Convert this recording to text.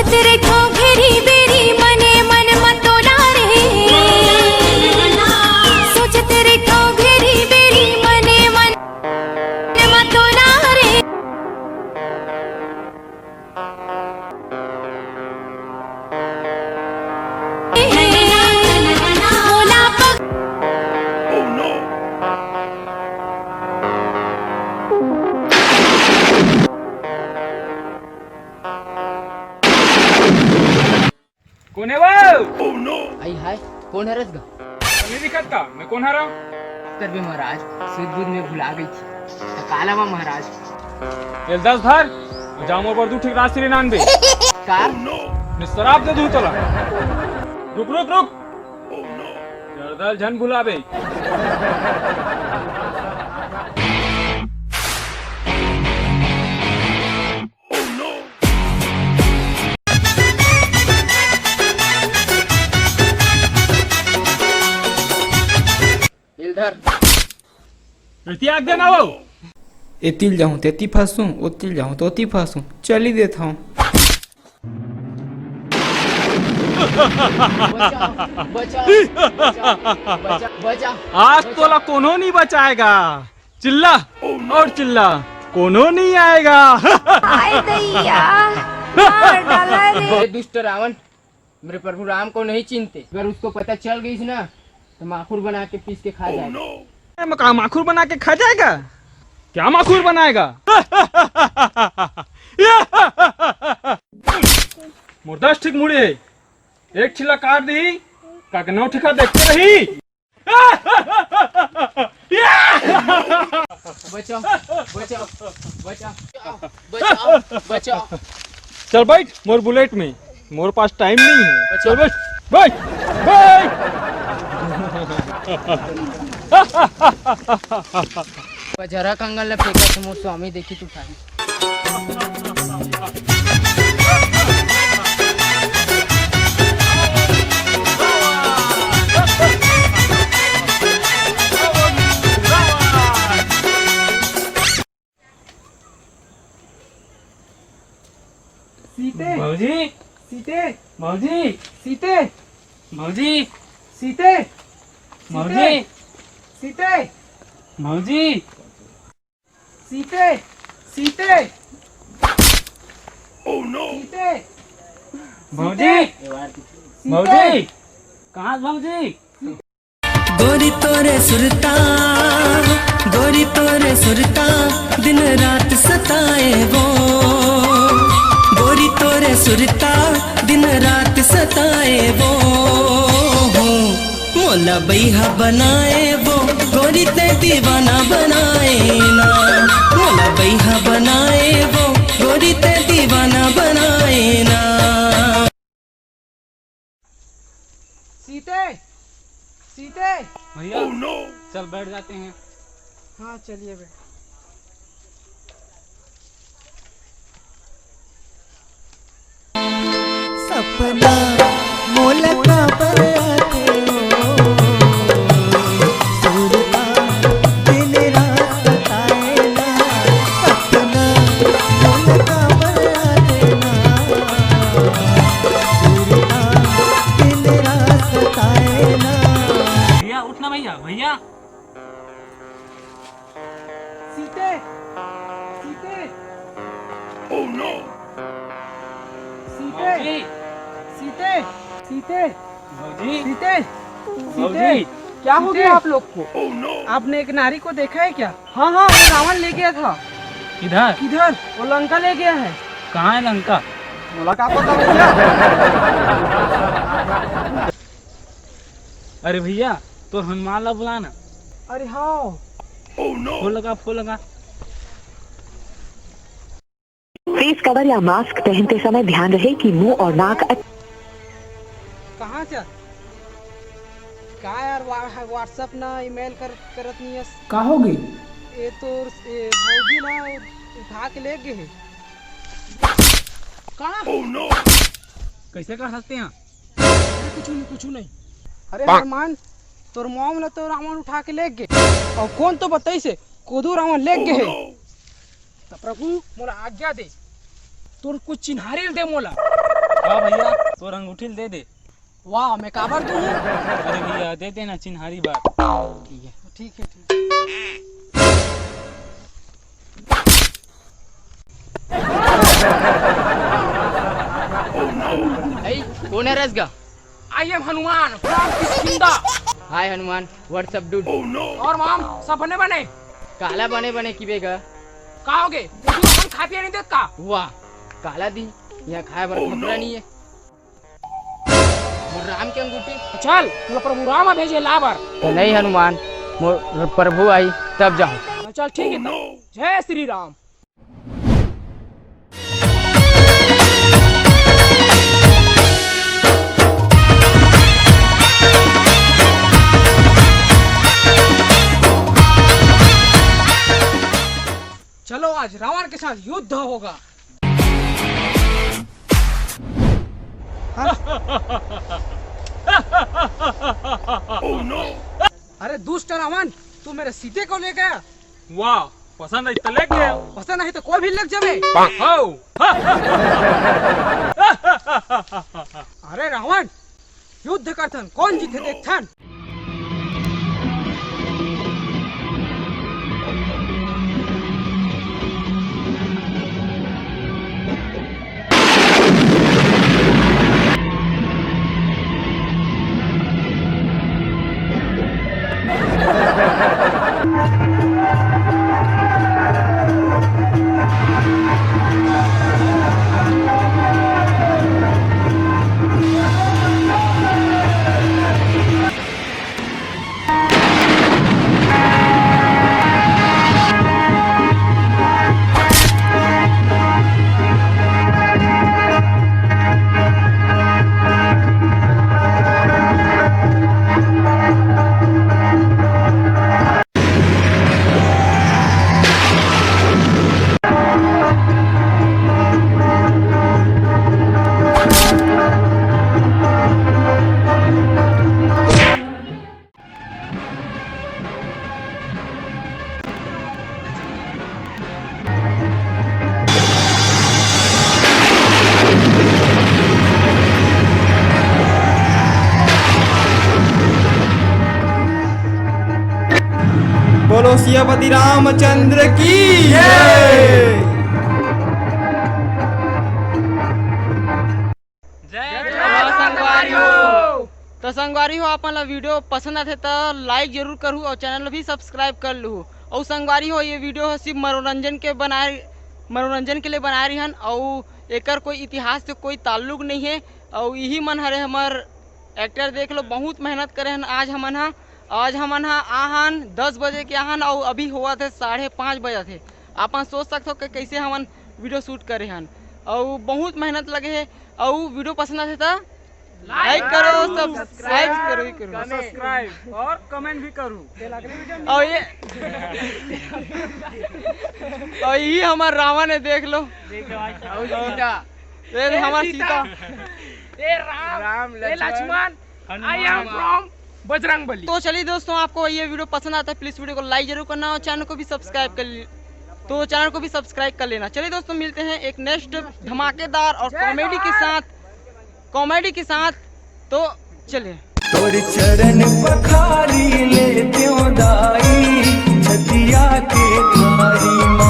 तेरे को घेरी बेरी मने मन मतोला रे, सोच तेरे को घेरी बेरी मने मन मतोला रे। कौन है वो? आई हाय कौन है रसगा? नहीं दिखत का मैं कौन हरा? कर भी महाराज सूद दूध में भुला गई थी तो काला वा महाराज ये 10 धर जामोर पर तू ठीक रास्ते रे नान बे कार निस्तराब दे दूं तोला। रुक रुक रुक जरदल झन भुला बे। इधर रतिया आग देना वो एतिल जाऊं तेती फंसूं, ओतिल जाऊं तोती फंसूं, चल ही देता हूँ। बचा आज तोला कोनो नहीं बचाएगा। चिल्ला और चिल्ला कोनो नहीं आएगा। आए दैया मार डाला रे। दुष्ट रावण मेरे प्रभु राम को नहीं चिंते, अगर उसको पता चल गई ना तो माखुर बना के पीस के खा जाएगा। माखुर बना के खा जाएगा? क्या माखुर बनाएगा? मुर्दास ठीक मुड़े एक छिला काट दी काके नौ ठिका देखते रही। बचाओ बचाओ बचाओ बचाओ बचाओ। चल बैठ मोर बुलेट में, मोर पास टाइम नहीं है। चल बैठ बैठ बैठ। जरा कंगल ने फेंका तो मोर स्वामी देखी तू खाई। सीते मौजी सीते मौजी सीते मौजी सीते मौजी सीते मौजी सीते सीते सीते मौजी मौजी कहाँ मौजी? गोरी तोरे सुरता, गोरी तोरे सुरता, दिन रात सताए वो। गोरी तोरे सुरता, दिन रात सताए वो। मोला बैहा बनाए वो, गोरी ते दीवाना बनाए ना। मोला बैहा बनाए वो, गोरी ते दीवाना बनाए ना। सीते सीते। भैया चल बैठ जाते हैं। हाँ चलिए बे। सपना मोला का बराते हो, सुरता दिन रात सताए ना। सपना मोला का बराते ना, सुरता दिन रात सताए ना। भैया उठना भैया भैया। सीते सीते सीते सीते सीते मौजी सीते मौजी क्या हो गया आप लोग को? आपने एक नारी को देखा है क्या? हाँ हाँ वो रावण ले गया था। किधर? किधर? वो लंका ले गया है। कहाँ है लंका? बोला क्या पता भैया? अरे भैया तो हनुमान ला बुलाना। अरे हाँ फूल लगा। फेस कवर या मास्क पहनते समय ध्यान रहे कि मुंह और नाक कहाँ चल? का यार व्हाट्सएप ना ईमेल करत नहीं है। का हो गई? ये तो भौजी ना उठा के ले गए। कहाँ? कैसे कर सकते हैं? कुछ नहीं। अरे हनुमान तोर मॉम ने तो रावण उठा के ले गए और कौन तो बताई से कोदू रावण ले गए है। तो प्रभु मोला आज्ञा दे, तोर कुछ चिन्हारी दे मोला हाँ भैया तो अंगूठी दे दे। वाह मैं काबर दूँ? अरे भैया दे देना चिन्हारी बात। ठीक है ठीक है ठीक Hey, कौन है रसगा? I am Hanuman from Kishkindha. Hi Hanuman, what's up dude. और माम सब बने बने काला बने बने की बेगा? का होगे तू अपन खा पिया नहीं देत का? वाह काला दी यहाँ खाए बर खतरा नहीं है। मोर राम के अंगूठी चल तू प्रभु राम भेजे लाबर। तो नहीं हनुमान, मोर प्रभु आई तब जाऊँ। चल ठीक है तब जय श्री राम। चलो आज रावण के साथ युद्ध होगा। अरे दुष्ट रावण, तू मेरे सीते को ले गया। वाह पसंद है तो ले गया। पसंद नहीं तो कोई भी लग जावे। हाउ अरे रावण युद्ध करथन कौन जीते देखथन। बोलो सियापति रामचंद्र की जय। तो संगवारी हो अपन ला वीडियो पसंद आथे तो लाइक जरूर करूँ और चैनल भी सब्सक्राइब कर लूँ। और संगवारी हो ये वीडियो सिर्फ मनोरंजन के लिए बनाए रही हन और एकर कोई इतिहास से कोई ताल्लुक नहीं है। और यही मन हरे हमार एक्टर देख लो बहुत मेहनत करे हन। आज हमन आहन 10 बजे के आहन और अभी हुआ थे 5:30 बजे थे। आप सोच सकते हो कि कैसे हमन वीडियो शूट करे हन और बहुत मेहनत लगे है। और वीडियो पसंद आते तो लाइक करो, सब्सक्राइब और कमेंट भी करूँ। और यही हमार रावण है देख लो। हमार Sita Ram Lakshman I am from Bajrangbali. तो चलिए दोस्तों, आपको ये वीडियो पसंद आता है प्लीज वीडियो को लाइक जरूर करना और चैनल को भी सब्सक्राइब कर लेना। चलिए दोस्तों, मिलते हैं एक नेक्स्ट धमाकेदार और कॉमेडी के साथ। तो चलिए। तोर चरण पखारी ले त्यों दाई छतिया के थारी।